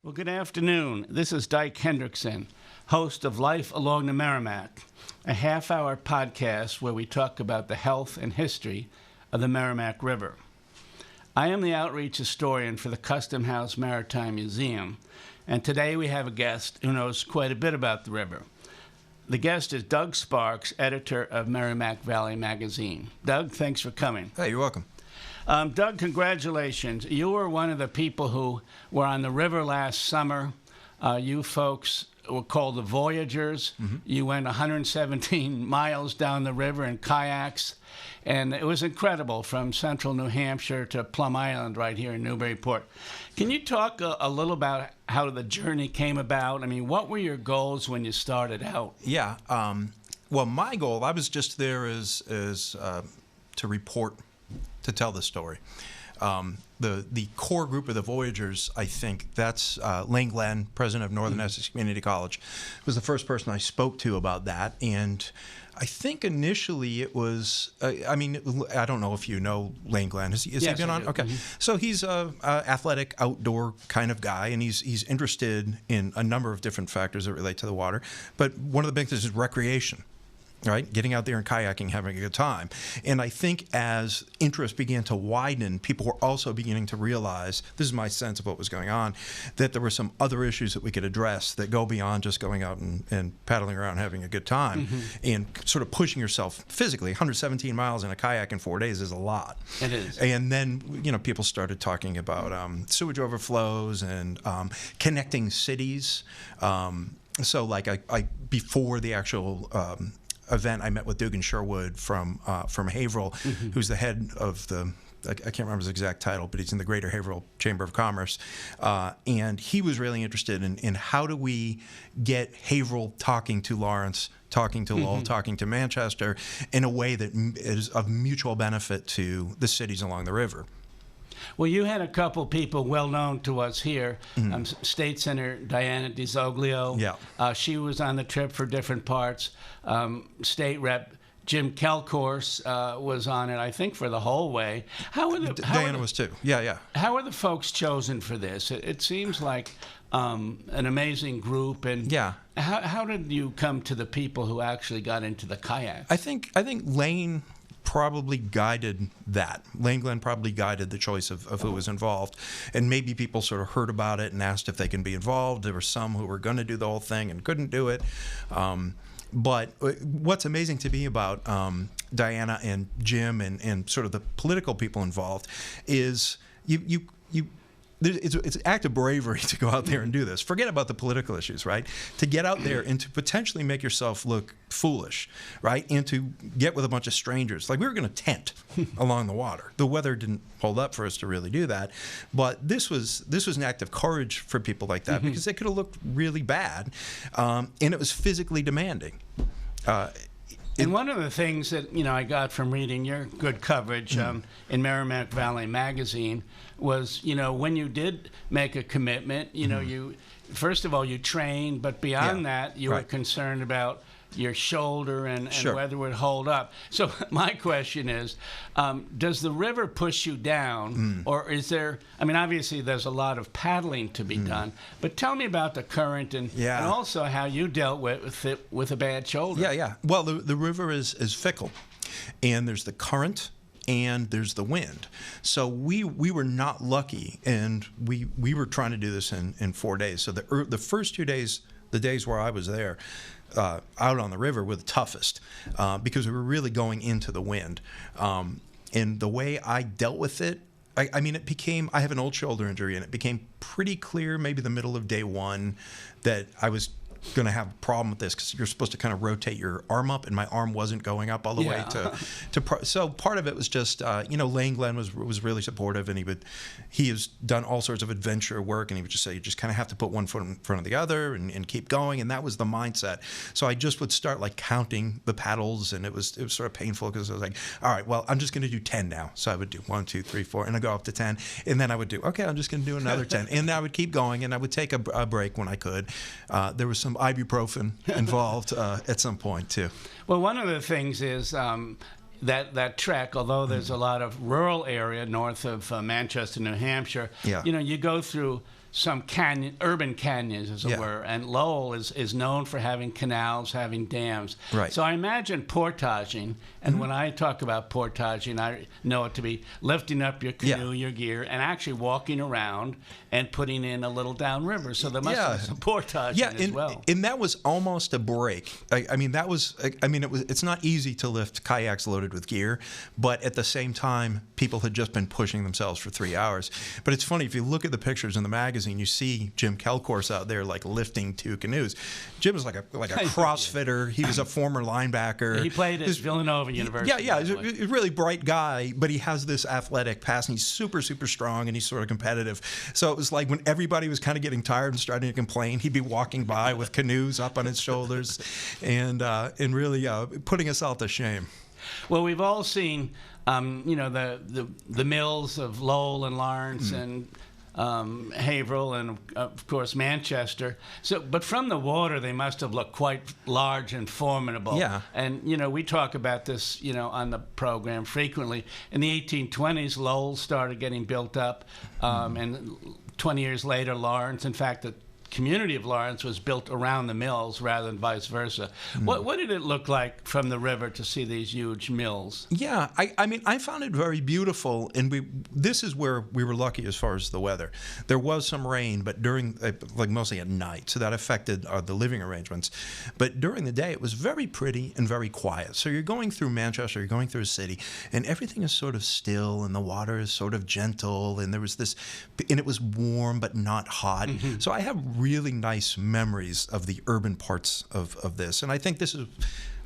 Well, good afternoon. This is Dyke Hendrickson, host of Life Along the Merrimack, a half-hour podcast where we talk about the health and history of the Merrimack River. I am the outreach historian for the Custom House Maritime Museum, and today we have a guest who knows quite a bit about the river. The guest is Doug Sparks, editor of Merrimack Valley Magazine. Doug, thanks for coming. Hey, you're welcome. Doug, congratulations. You were one of the people who were on the river last summer. You folks were called the Voyagers. Mm-hmm. You went 117 miles down the river in kayaks, and it was incredible from central New Hampshire to Plum Island right here in Newburyport. Can you talk a little about how the journey came about? I mean, what were your goals when you started out? Yeah. Well, my goal, I was just there as to report, to tell the story. The core group of the Voyagers, I think, that's Lane Glenn, president of Northern Essex Community College, was the first person I spoke to about that. And I think initially it was, I don't know if you know Lane Glenn. Has he been on? Okay. Mm-hmm. So he's a athletic, outdoor kind of guy, and he's interested in a number of different factors that relate to the water. But one of the big things is recreation. Right, getting out there and kayaking, having a good time. And I think as interest began to widen, people were also beginning to realize, this is my sense of what was going on, that there were some other issues that we could address that go beyond just going out and paddling around having a good time, and sort of pushing yourself physically. 117 miles in a kayak in 4 days is a lot. It is. And then, people started talking about sewage overflows and connecting cities. So like I before the actual event, I met with Dugan Sherwood from Haverhill, who's the head of I can't remember his exact title, but he's in the Greater Haverhill Chamber of Commerce. And he was really interested in how do we get Haverhill talking to Lawrence, talking to Lowell, talking to Manchester in a way that is of mutual benefit to the cities along the river. Well, you had a couple people well known to us here. State Senator Diana DiZoglio. Yeah. She was on the trip for different parts. State Rep Jim Kelcourse was on it, I think, for the whole way. Diana was too. Yeah. How are the folks chosen for this? It seems like an amazing group. And yeah. How did you come to the people who actually got into the kayak? I think Lane probably guided that. Lane Glenn probably guided the choice of who was involved. And maybe people sort of heard about it and asked if they can be involved. There were some who were going to do the whole thing and couldn't do it. But what's amazing to me about Diana and Jim and sort of the political people involved is it's an act of bravery to go out there and do this. Forget about the political issues, right? To get out there and to potentially make yourself look foolish, right? And to get with a bunch of strangers. Like, we were going to tent along the water. The weather didn't hold up for us to really do that. But this was an act of courage for people like that, because they could have looked really bad. And it was physically demanding. And one of the things that I got from reading your good coverage in Merrimack Valley Magazine was, when you did make a commitment, you first of all you trained, but beyond that you were concerned about your shoulder and whether it would hold up. So my question is, does the river push you down, or is there? I mean, obviously there's a lot of paddling to be done, but tell me about the current and also how you dealt with it with a bad shoulder. Yeah. Well, the river is fickle, and there's the current and there's the wind. So we were not lucky, and we were trying to do this in 4 days. So the first 2 days, the days where I was there, out on the river, were the toughest because we were really going into the wind. And the way I dealt with it, I mean, it became, I have an old shoulder injury, and it became pretty clear maybe the middle of day one that I was going to have a problem with this, because you're supposed to kind of rotate your arm up, and my arm wasn't going up all the way so part of it was just Lane Glenn was really supportive, and he has done all sorts of adventure work, and he would just say you just kind of have to put one foot in front of the other and keep going, and that was the mindset. So I just would start like counting the paddles, and it was sort of painful, because I was like, all right, well, I'm just going to do 10 now. So I would do 1, 2, 3, 4, and I go up to 10, and then I would do, okay, I'm just going to do another 10, and I would keep going, and I would take a break when I could. There was some ibuprofen involved at some point too. Well, one of the things is that trek, although there's a lot of rural area north of Manchester, New Hampshire, you go through some urban canyons, as it were, and Lowell is known for having canals, having dams. Right. So I imagine portaging, and when I talk about portaging, I know it to be lifting up your canoe, your gear, and actually walking around and putting in a little downriver. So there must be some portaging as well. And that was almost a break. It's not easy to lift kayaks loaded with gear, but at the same time, people had just been pushing themselves for 3 hours. But it's funny, if you look at the pictures in the magazine, you see Jim Kelcourse out there like lifting 2 canoes. Jim was like a CrossFitter. He was a former linebacker. He played at Villanova University. He's a really bright guy, but he has this athletic past, and he's super, super strong, and he's sort of competitive. So it was like when everybody was kind of getting tired and starting to complain, he'd be walking by with canoes up on his shoulders, and really putting us all to shame. Well, we've all seen, the mills of Lowell and Lawrence and Haverhill and of course Manchester. So, but from the water, they must have looked quite large and formidable. Yeah. And we talk about this, on the program frequently. In the 1820s, Lowell started getting built up, and 20 years later, Lawrence. In fact, the community of Lawrence was built around the mills rather than vice versa. What did it look like from the river to see these huge mills? Yeah, I found it very beautiful, and this is where we were lucky as far as the weather. There was some rain, but during, mostly at night, so that affected the living arrangements. But during the day, it was very pretty and very quiet. So you're going through Manchester, you're going through a city, and everything is sort of still, and the water is sort of gentle, and it was warm but not hot. So I have really nice memories of the urban parts of this. And I think this is,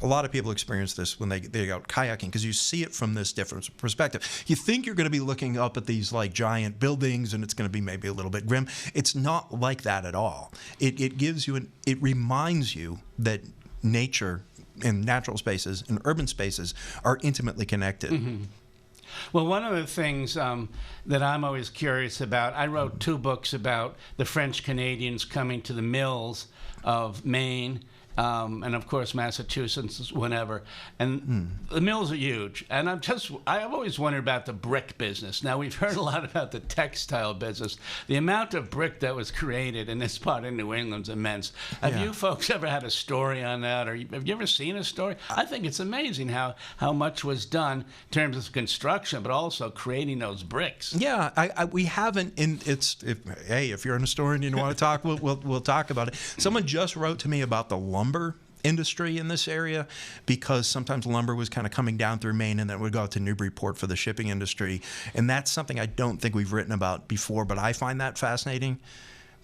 a lot of people experience this when they go out kayaking, because you see it from this different perspective. You think you're going to be looking up at these like giant buildings and it's going to be maybe a little bit grim. It's not like that at all. It gives you it reminds you that nature and natural spaces and urban spaces are intimately connected. Well, one of the things that I'm always curious about, I wrote 2 books about the French Canadians coming to the mills of Maine, and of course Massachusetts, whenever. And the mills are huge. And I've always wondered about the brick business. Now, we've heard a lot about the textile business. The amount of brick that was created in this part of New England is immense. Have you folks ever had a story on that? Or have you ever seen a story? I think it's amazing how much was done in terms of construction, but also creating those bricks. Yeah, we haven't. If you're an historian and you want to talk, we'll talk about it. Someone just wrote to me about the lumber industry in this area, because sometimes lumber was kind of coming down through Maine and then it would go out to Newburyport for the shipping industry. And that's something I don't think we've written about before, but I find that fascinating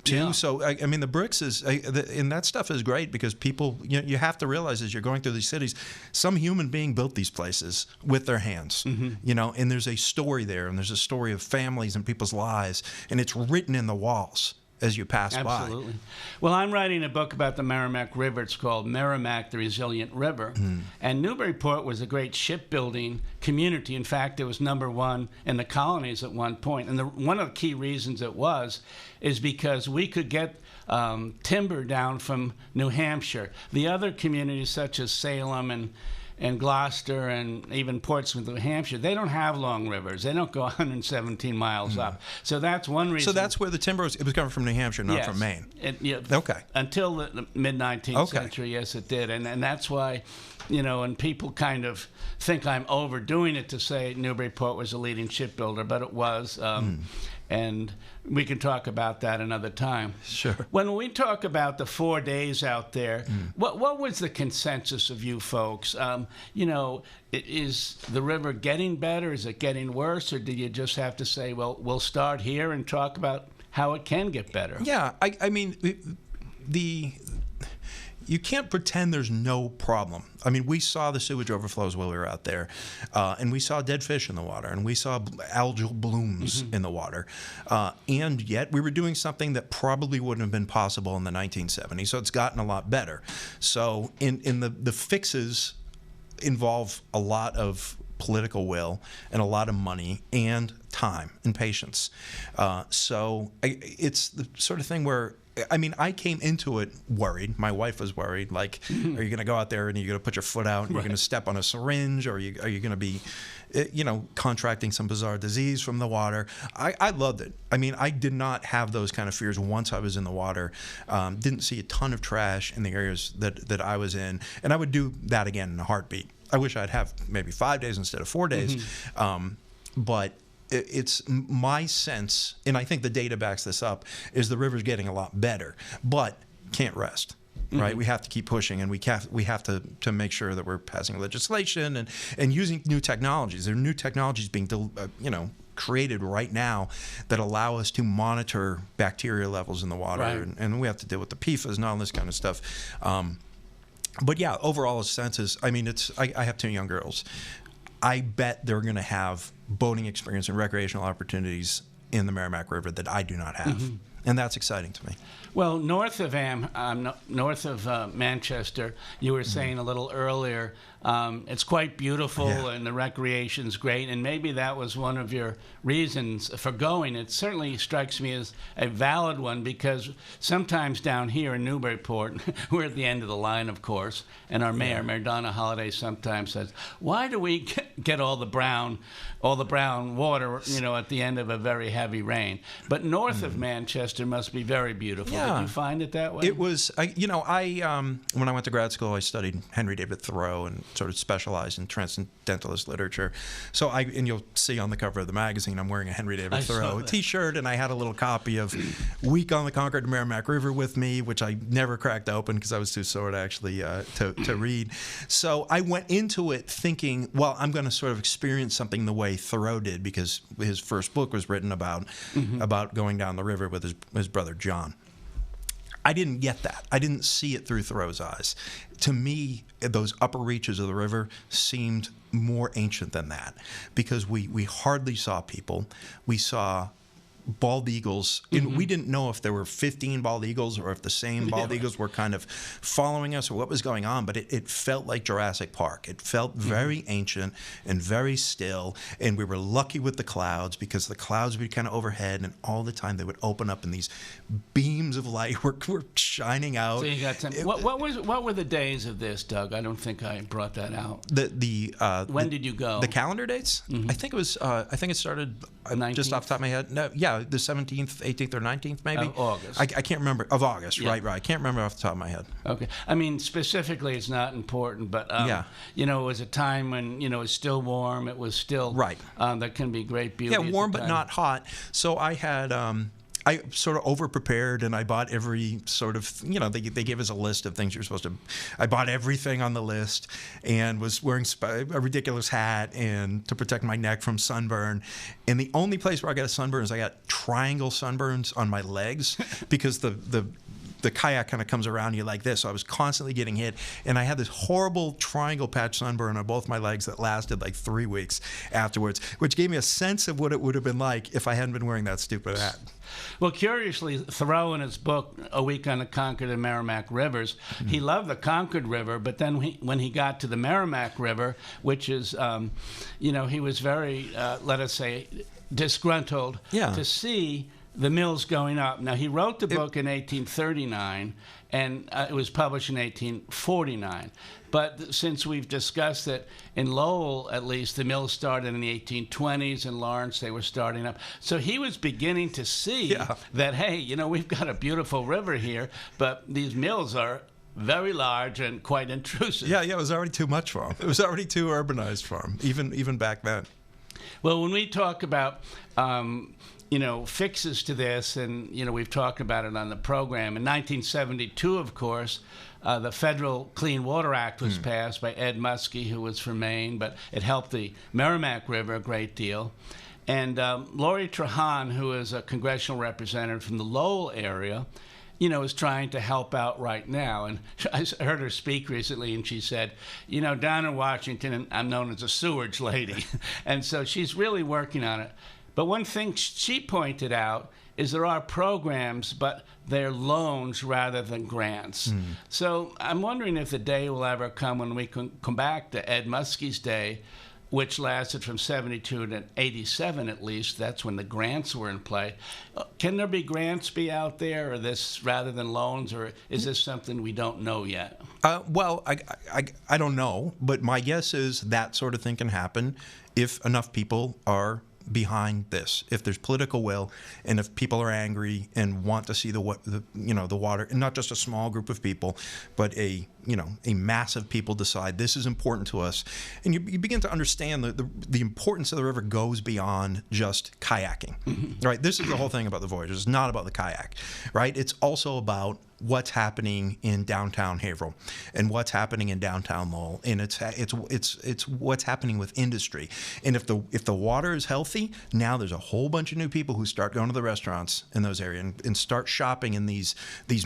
too. Yeah. So, the bricks and that stuff is great, because people, you have to realize as you're going through these cities, some human being built these places with their hands, and there's a story there, and there's a story of families and people's lives, and it's written in the walls as you pass by. Absolutely. Well, I'm writing a book about the Merrimack River. It's called Merrimack, the Resilient River. And Newburyport was a great shipbuilding community. In fact, it was #1 in the colonies at one point. And one of the key reasons it is because we could get timber down from New Hampshire. The other communities, such as Salem and Gloucester and even Portsmouth, New Hampshire, they don't have long rivers. They don't go 117 miles up. So that's one reason. So that's where the timber it was coming from New Hampshire, not from Maine. Okay. Until the mid-19th century, yes, it did. And that's why, and people kind of think I'm overdoing it to say Newburyport was a leading shipbuilder, but it was. And we can talk about that another time. Sure. When we talk about the 4 days out there, what was the consensus of you folks? Is the river getting better? Is it getting worse? Or do you just have to say, well, we'll start here and talk about how it can get better? Yeah, you can't pretend there's no problem. We saw the sewage overflows while we were out there, and we saw dead fish in the water, and we saw algal blooms in the water, and yet we were doing something that probably wouldn't have been possible in the 1970s, so it's gotten a lot better. So in the fixes involve a lot of political will and a lot of money and time and patience. So it's the sort of thing where I mean, I came into it worried. My wife was worried. Like, are you going to go out there and you're going to put your foot out and you're going to step on a syringe, or are you going to be, contracting some bizarre disease from the water? I loved it. I mean, I did not have those kind of fears once I was in the water. Didn't see a ton of trash in the areas that I was in, and I would do that again in a heartbeat. I wish I'd have maybe 5 days instead of 4 days, but it's my sense, and I think the data backs this up, is the river's getting a lot better, but can't rest. Right, we have to keep pushing, and we have to make sure that we're passing legislation and using new technologies. There are new technologies being created right now that allow us to monitor bacteria levels in the water, and we have to deal with the PFAS and all this kind of stuff. But yeah, overall, the sense is, I mean, I have 2 young girls. I bet they're going to have boating experience and recreational opportunities in the Merrimack River that I do not have. And that's exciting to me. Well, north of Manchester, you were saying a little earlier, it's quite beautiful and the recreation's great, and maybe that was one of your reasons for going. It certainly strikes me as a valid one, because sometimes down here in Newburyport, we're at the end of the line, of course, and our mayor, Mayor Donna Holliday, sometimes says, "Why do we get all the brown water, at the end of a very heavy rain?" But north of Manchester must be very beautiful. Yeah. Did you find it that way? It was, when I went to grad school, I studied Henry David Thoreau and sort of specialized in transcendentalist literature. So and you'll see on the cover of the magazine, I'm wearing a Henry David Thoreau T-shirt, and I had a little copy of Week on the Concord Merrimack River with me, which I never cracked open because I was too sore to actually to read. So I went into it thinking, well, I'm going to sort of experience something the way Thoreau did, because his first book was written about going down the river with his brother John. I didn't get that. I didn't see it through Thoreau's eyes. To me, those upper reaches of the river seemed more ancient than that, because we hardly saw people. We saw bald eagles. And we didn't know if there were 15 bald eagles or if the same bald eagles were kind of following us or what was going on, but it felt like Jurassic Park. It felt very ancient and very still, and we were lucky with the clouds, because the clouds would be kind of overhead, and all the time they would open up and these beams of light were shining out. So you got some, what were the days of this, Doug? I don't think I brought that out. When did you go? The calendar dates? I think it was. I think it started just off the top of my head. No, yeah, the 17th, 18th, or 19th, maybe. Of August. I can't remember. Of August, right. I can't remember off the top of my head. Okay. I mean, specifically, it's not important, but it was a time when it was still warm. It was still that can be great beauty. Yeah, warm but not hot. So I had. I sort of over-prepared, and I bought every sort of, they gave us a list of things you're supposed to. I bought everything on the list, and was wearing a ridiculous hat and to protect my neck from sunburn. And the only place where I got a sunburn is I got triangle sunburns on my legs, because the kayak kind of comes around you like this. So I was constantly getting hit, and I had this horrible triangle patch sunburn on both my legs that lasted like 3 weeks afterwards, which gave me a sense of what it would have been like if I hadn't been wearing that stupid hat. Well, curiously, Thoreau in his book, A Week on the Concord and Merrimack Rivers, he loved the Concord River, but then when he got to the Merrimack River, which is, he was very, let us say, disgruntled to see the mills going up. Now, he wrote the book in 1839, and it was published in 1849. But since we've discussed that in Lowell, at least, the mills started in the 1820s. In Lawrence, they were starting up. So he was beginning to see that, hey, we've got a beautiful river here, but these mills are very large and quite intrusive. Yeah, it was already too much for him. It was already too urbanized for him, even back then. Well, when we talk about fixes to this, and we've talked about it on the program. In 1972, of course, the Federal Clean Water Act was passed by Ed Muskie, who was from Maine, but it helped the Merrimack River a great deal. And Lori Trahan, who is a congressional representative from the Lowell area, is trying to help out right now. And I heard her speak recently, and she said, down in Washington, I'm known as a sewage lady. And so she's really working on it. But one thing she pointed out is there are programs, but they're loans rather than grants. So I'm wondering if the day will ever come when we can come back to Ed Muskie's day, which lasted from 72 to 87 at least. That's when the grants were in play. Can there be grants be out there, or this rather than loans, or is this something we don't know yet? Well, I don't know, but my guess is that sort of thing can happen if enough people are behind this, if there's political will, and if people are angry and want to see the water, and not just a small group of people, but a massive people decide this is important to us, and you begin to understand the importance of the river goes beyond just kayaking, right? This is the whole thing about the voyage. It's not about the kayak, right? It's also about what's happening in downtown Haverhill and what's happening in downtown Lowell, and it's what's happening with industry. And if the water is healthy, now there's a whole bunch of new people who start going to the restaurants in those areas and start shopping in these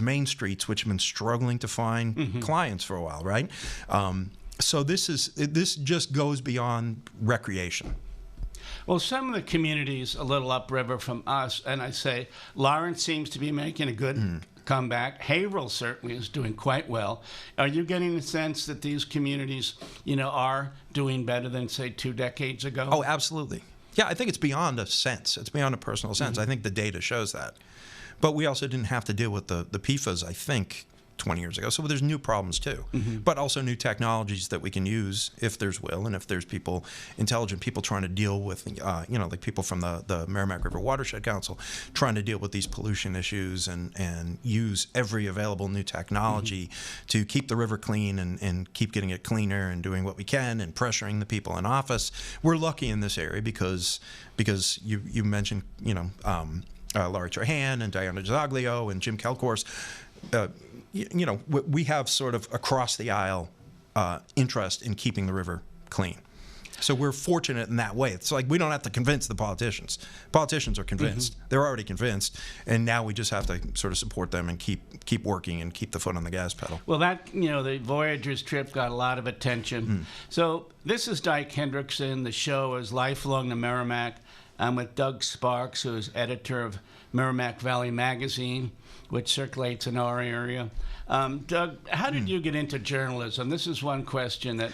main streets, which have been struggling to find clients for a while, right? So this just goes beyond recreation. Well, some of the communities a little upriver from us, and I say Lawrence seems to be making a good comeback. Haverhill certainly is doing quite well. Are you getting the sense that these communities, are doing better than, say, 2 decades ago? Oh, absolutely. Yeah, I think it's beyond a sense. It's beyond a personal sense. I think the data shows that. But we also didn't have to deal with the PFAS, I think, 20 years ago. So there's new problems too, but also new technologies that we can use if there's will and if there's intelligent people trying to deal with, like people from the Merrimack River Watershed Council trying to deal with these pollution issues and use every available new technology to keep the river clean and keep getting it cleaner and doing what we can and pressuring the people in office. We're lucky in this area because you mentioned, Laurie Trahan and Diana Zaglio and Jim Kelcourse. We have sort of across the aisle interest in keeping the river clean. So we're fortunate in that way. It's like we don't have to convince the politicians. Politicians are convinced. They're already convinced, and now we just have to sort of support them and keep working and keep the foot on the gas pedal. Well, the Voyagers trip got a lot of attention. So this is Dyke Hendrickson. The show is Lifelong to Merrimack. I'm with Doug Sparks, who is editor of Merrimack Valley Magazine, which circulates in our area. Doug, how did you get into journalism? This is one question that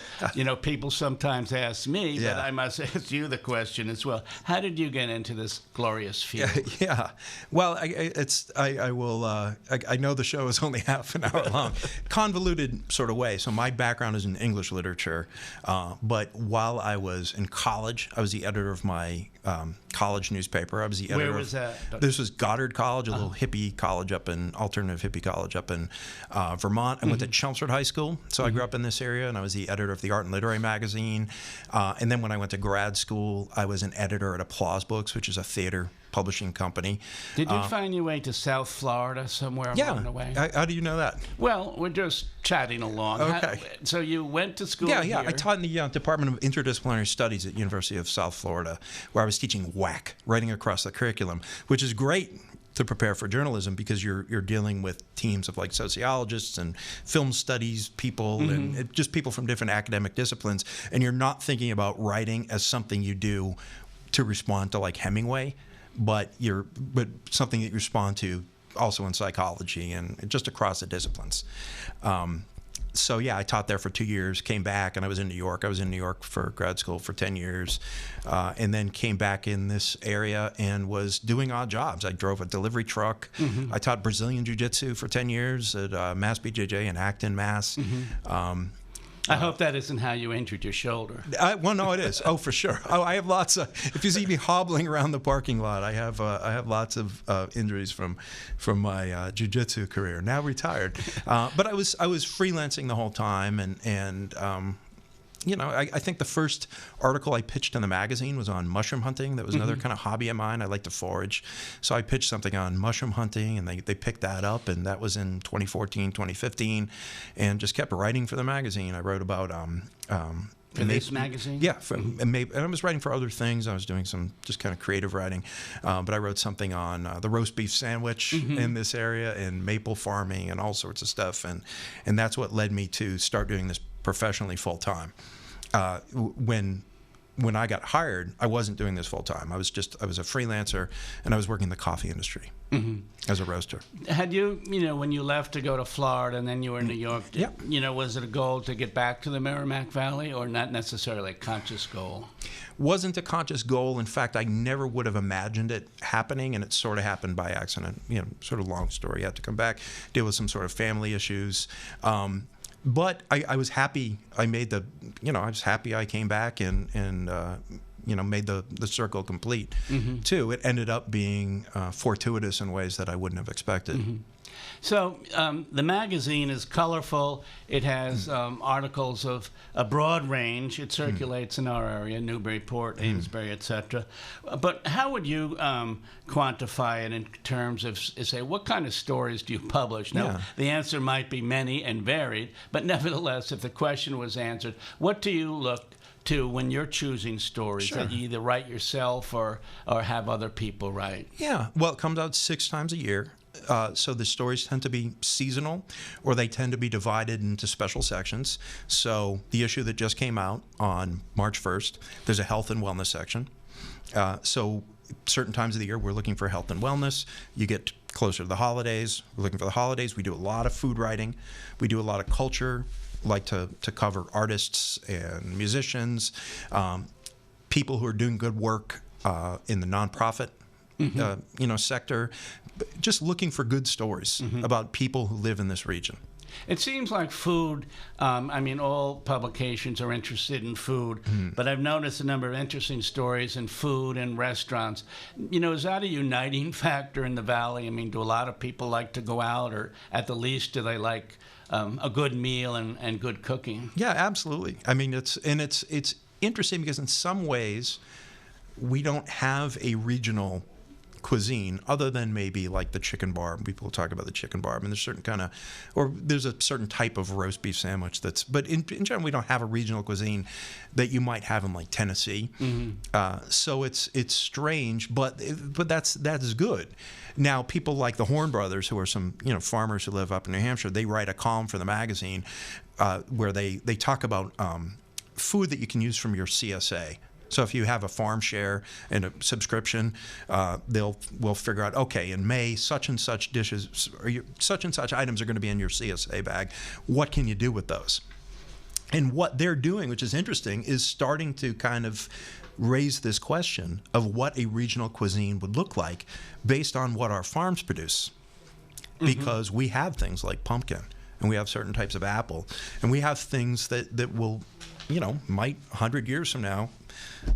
people sometimes ask me, but I must ask you the question as well. How did you get into this glorious field? Yeah. Well, I know the show is only half an hour long, convoluted sort of way. So my background is in English literature, but while I was in college, I was the editor of my college newspaper. I was the editor. Where was that? This was Goddard College, a little hippie college alternative hippie college up in Vermont. I went to Chelmsford High School, so I grew up in this area, and I was the editor of the Art and Literary magazine. And then when I went to grad school, I was an editor at Applause Books, which is a theater publishing company. Did you find your way to South Florida somewhere along the way? How do you know that? Well, we're just chatting along. Okay. So you went to school here? Yeah, I taught in the Department of Interdisciplinary Studies at University of South Florida, where I was teaching WAC, writing across the curriculum, which is great to prepare for journalism because you're dealing with teams of like sociologists and film studies people and just people from different academic disciplines, and you're not thinking about writing as something you do to respond to like Hemingway, but something that you respond to also in psychology and just across the disciplines. So yeah, I taught there for 2 years, came back, and I was in New York. I was in New York for grad school for 10 years, and then came back in this area and was doing odd jobs. I drove a delivery truck. I taught Brazilian Jiu-Jitsu for 10 years at Mass BJJ in Acton, Mass. I hope that isn't how you injured your shoulder. Well, no, it is. Oh, for sure. Oh, I have lots of. If you see me hobbling around the parking lot, I have lots of injuries from my jiu-jitsu career. Now retired, but I was freelancing the whole time, and I think the first article I pitched in the magazine was on mushroom hunting. That was another kind of hobby of mine. I like to forage. So I pitched something on mushroom hunting, and they picked that up, and that was in 2014, 2015, and just kept writing for the magazine. I wrote about for this magazine? Yeah, and I was writing for other things. I was doing some just kind of creative writing, but I wrote something on the roast beef sandwich in this area and maple farming and all sorts of stuff, and that's what led me to start doing this professionally full time. When when I got hired, I wasn't doing this full time. I was a freelancer, and I was working in the coffee industry as a roaster. Had you, when you left to go to Florida and then you were in New York, Yeah. Was it a goal to get back to the Merrimack Valley, or not necessarily a conscious goal? Wasn't a conscious goal. In fact, I never would have imagined it happening, and it sort of happened by accident. Sort of long story. I had to come back, deal with some sort of family issues. But I was happy. I was happy I came back and made the circle complete. Too. It ended up being fortuitous in ways that I wouldn't have expected. So the magazine is colorful. It has articles of a broad range. It circulates in our area, Newburyport, Amesbury, etc. But how would you quantify it in terms of, say, what kind of stories do you publish? Now, the answer might be many and varied, but nevertheless, if the question was answered, what do you look to when you're choosing stories that you either write yourself or have other people write? Yeah, well, it comes out 6 times a year. So the stories tend to be seasonal, or they tend to be divided into special sections. So the issue that just came out on March 1st, there's a health and wellness section. So certain times of the year, we're looking for health and wellness. You get closer to the holidays, we're looking for the holidays. We do a lot of food writing. We do a lot of culture, like to cover artists and musicians, people who are doing good work in the nonprofit sector, just looking for good stories about people who live in this region. It seems like food, all publications are interested in food, but I've noticed a number of interesting stories in food and restaurants. Is that a uniting factor in the Valley? Do a lot of people like to go out, or at the least, do they like a good meal and good cooking? Yeah, absolutely. It's interesting because in some ways, we don't have a regional cuisine other than maybe like the chicken barb. People talk about the chicken barb, and there's there's a certain type of roast beef sandwich but in general, we don't have a regional cuisine that you might have in like Tennessee. So it's strange, but that is good. Now, people like the Horn brothers, who are some farmers who live up in New Hampshire, they write a column for the magazine where they talk about food that you can use from your CSA. So if you have a farm share and a subscription, we'll figure out, okay, in May, such and such dishes, such and such items are going to be in your CSA bag. What can you do with those? And what they're doing, which is interesting, is starting to kind of raise this question of what a regional cuisine would look like based on what our farms produce. Because we have things like pumpkin, and we have certain types of apple, and we have things that will, might 100 years from now,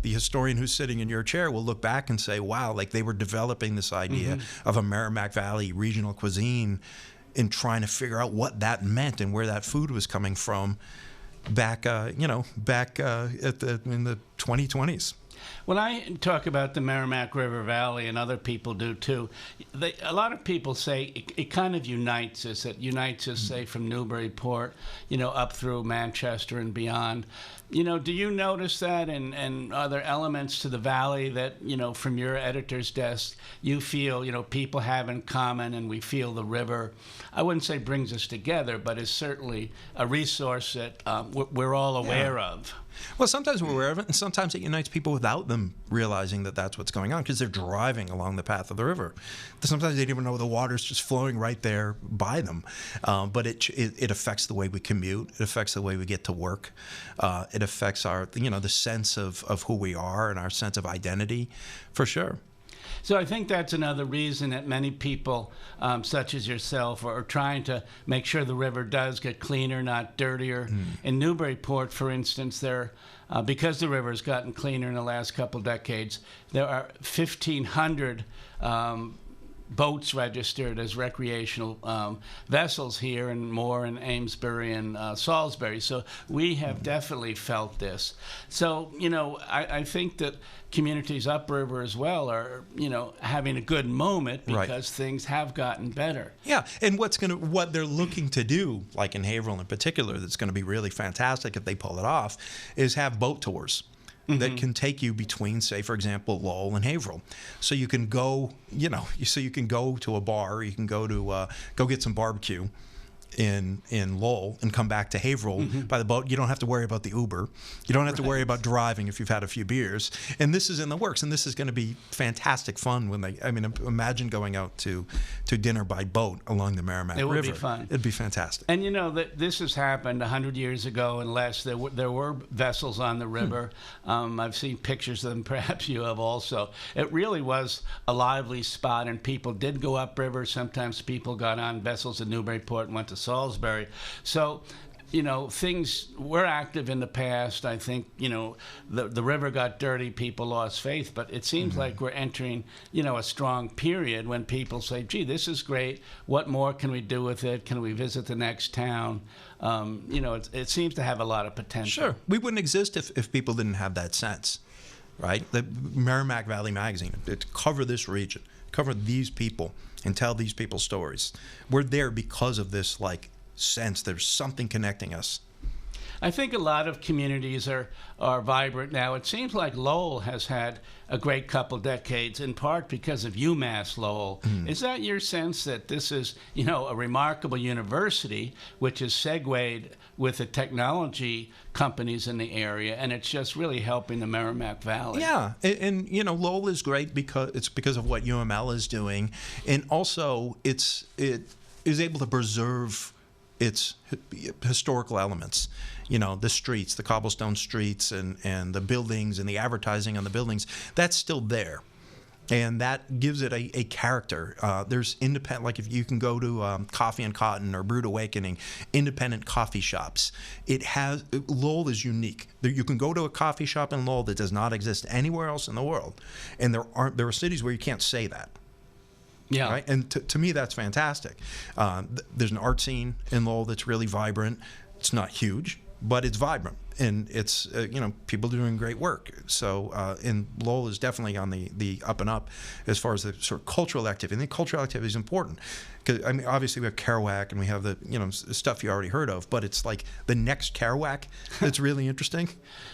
the historian who's sitting in your chair will look back and say, wow, like they were developing this idea of a Merrimack Valley regional cuisine and trying to figure out what that meant and where that food was coming from back in the 2020s. When I talk about the Merrimack River Valley, and other people do too, a lot of people say it kind of unites us. It unites us, say, from Newburyport, up through Manchester and beyond. Do you notice that, and are there elements to the valley that, from your editor's desk, you feel, people have in common, and we feel the river, I wouldn't say brings us together, but is certainly a resource that we're all aware of? Well, sometimes we're aware of it, and sometimes it unites people without them realizing that that's what's going on, because they're driving along the path of the river. Sometimes they don't even know the water's just flowing right there by them. But it affects the way we commute. It affects the way we get to work. It affects our, the sense of who we are and our sense of identity, for sure. So I think that's another reason that many people, such as yourself, are trying to make sure the river does get cleaner, not dirtier. In Newburyport, for instance, because the river has gotten cleaner in the last couple decades, there are 1,500 boats registered as recreational vessels here, and more in Amesbury and Salisbury. So we have definitely felt this. So, I think that communities upriver as well are, having a good moment because things have gotten better. Yeah, and what they're looking to do, like in Haverhill in particular, that's going to be really fantastic if they pull it off, is have boat tours that can take you between, say, for example, Lowell and Haverhill. So you can go, so you can go to a bar, you can go to go get some barbecue in Lowell and come back to Haverhill by the boat. You don't have to worry about the Uber. You don't have to worry about driving if you've had a few beers. And this is in the works, and this is going to be fantastic fun when imagine going out to dinner by boat along the Merrimack River. It would be fun. It'd be fantastic. And this has happened 100 years ago and less. There were vessels on the river. I've seen pictures of them. Perhaps you have also. It really was a lively spot, and people did go upriver. Sometimes people got on vessels in Newburyport and went to Salisbury. So, things were active in the past. I think, the river got dirty, people lost faith, but it seems like we're entering, a strong period when people say, gee, this is great. What more can we do with it? Can we visit the next town? It seems to have a lot of potential. Sure. We wouldn't exist if people didn't have that sense, right? The Merrimack Valley Magazine, it cover this region, cover these people, and tell these people's stories. We're there because of this, sense there's something connecting us. I think a lot of communities are vibrant now. It seems like Lowell has had a great couple decades, in part because of UMass Lowell. Is that your sense that this is, a remarkable university which is segued with the technology companies in the area, and it's just really helping the Merrimack Valley? Yeah, and Lowell is great because of what UML is doing, and also it is able to preserve its historical elements, the streets, the cobblestone streets, and the buildings and the advertising on the buildings. That's still there, and that gives it a character. There's independent, like if you can go to Coffee and Cotton or Brewed Awakening, independent coffee shops. Lowell is unique. You can go to a coffee shop in Lowell that does not exist anywhere else in the world, and there are cities where you can't say that. Yeah. Right? And to me, that's fantastic. There's an art scene in Lowell that's really vibrant. It's not huge, but it's vibrant. And it's, people doing great work. So, and Lowell is definitely on the up and up as far as the sort of cultural activity. I think cultural activity is important. Because, obviously we have Kerouac and we have the, stuff you already heard of, but it's like the next Kerouac that's really interesting,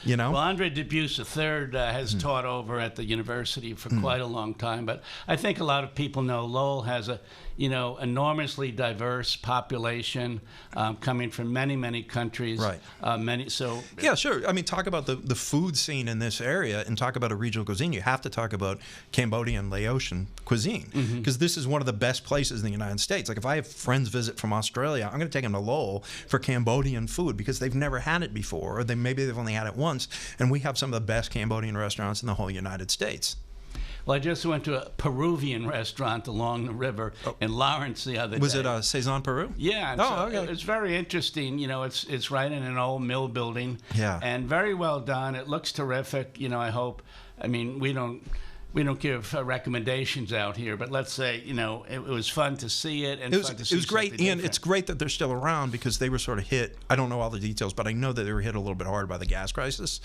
Well, Andre Dubusse III has taught over at the university for quite a long time, but I think a lot of people know Lowell has a, enormously diverse population coming from many, many countries. Right. Yeah, sure. Talk about the food scene in this area and talk about a regional cuisine. You have to talk about Cambodian, Laotian cuisine, because this is one of the best places in the United States. Like if I have friends visit from Australia, I'm going to take them to Lowell for Cambodian food because they've never had it before, or maybe they've only had it once, and we have some of the best Cambodian restaurants in the whole United States. Well, I just went to a Peruvian restaurant along the river in Lawrence the other day. Was it Saison Peru? Yeah. Okay. It's very interesting. It's right in an old mill building. Yeah. And very well done. It looks terrific. I hope. We don't give recommendations out here, but let's say, it was fun to see it. And it was great, and it's great that they're still around because they were sort of hit. I don't know all the details, but I know that they were hit a little bit hard by the gas crisis.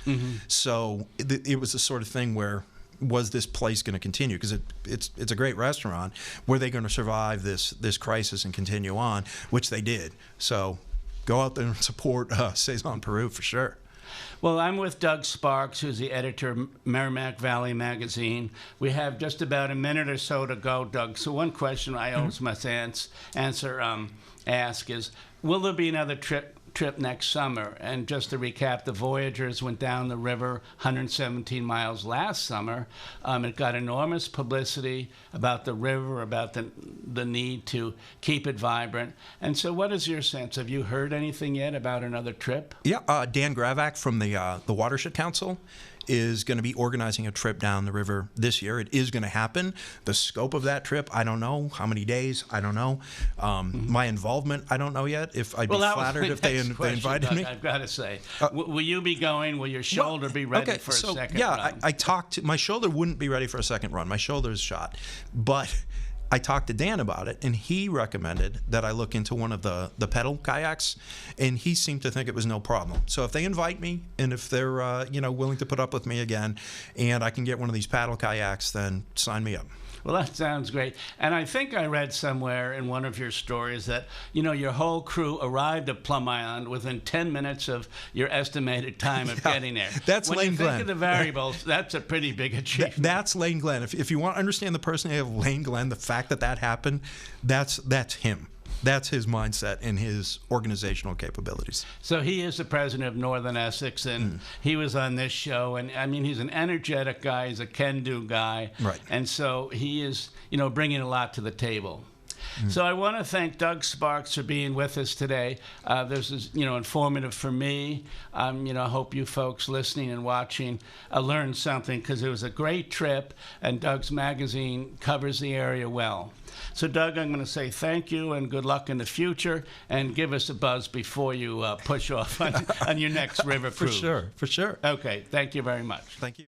So it was the sort of thing where, was this place going to continue? Because it's a great restaurant. Were they going to survive this crisis and continue on? Which they did. So go out there and support Saison Peru for sure. Well, I'm with Doug Sparks, who's the editor of Merrimack Valley Magazine. We have just about a minute or so to go, Doug. So one question I always must ask is, will there be another trip next summer? And just to recap, the Voyagers went down the river 117 miles last summer. It got enormous publicity about the river, about the need to keep it vibrant. And so what is your sense? Have you heard anything yet about another trip? Yeah, Dan Gravac from the Watershed Council is going to be organizing a trip down the river this year. It is going to happen. The scope of that trip, I don't know. How many days? I don't know. My involvement, I don't know yet. If I'd be flattered if they invited me. I've got to say, will you be going? Will your shoulder be ready for a second run? I talked to, my shoulder wouldn't be ready for a second run. My shoulder is shot. But I talked to Dan about it, and he recommended that I look into one of the pedal kayaks, and he seemed to think it was no problem. So if they invite me, and if they're willing to put up with me again, and I can get one of these paddle kayaks, then sign me up. Well, that sounds great. And I think I read somewhere in one of your stories that, your whole crew arrived at Plum Island within 10 minutes of your estimated time of getting there. That's Lane Glenn. When you think of the variables, that's a pretty big achievement. That's Lane Glenn. If you want to understand the personality of Lane Glenn, the fact that happened, that's him. That's his mindset and his organizational capabilities. So he is the president of Northern Essex, and he was on this show. And I mean, he's an energetic guy. He's a can-do guy. Right. And so he is, bringing a lot to the table. So I want to thank Doug Sparks for being with us today. This is, informative for me. I hope you folks listening and watching learned something, because it was a great trip, and Doug's magazine covers the area well. So, Doug, I'm going to say thank you and good luck in the future, and give us a buzz before you push off on your next river cruise. For sure. Okay, thank you very much. Thank you.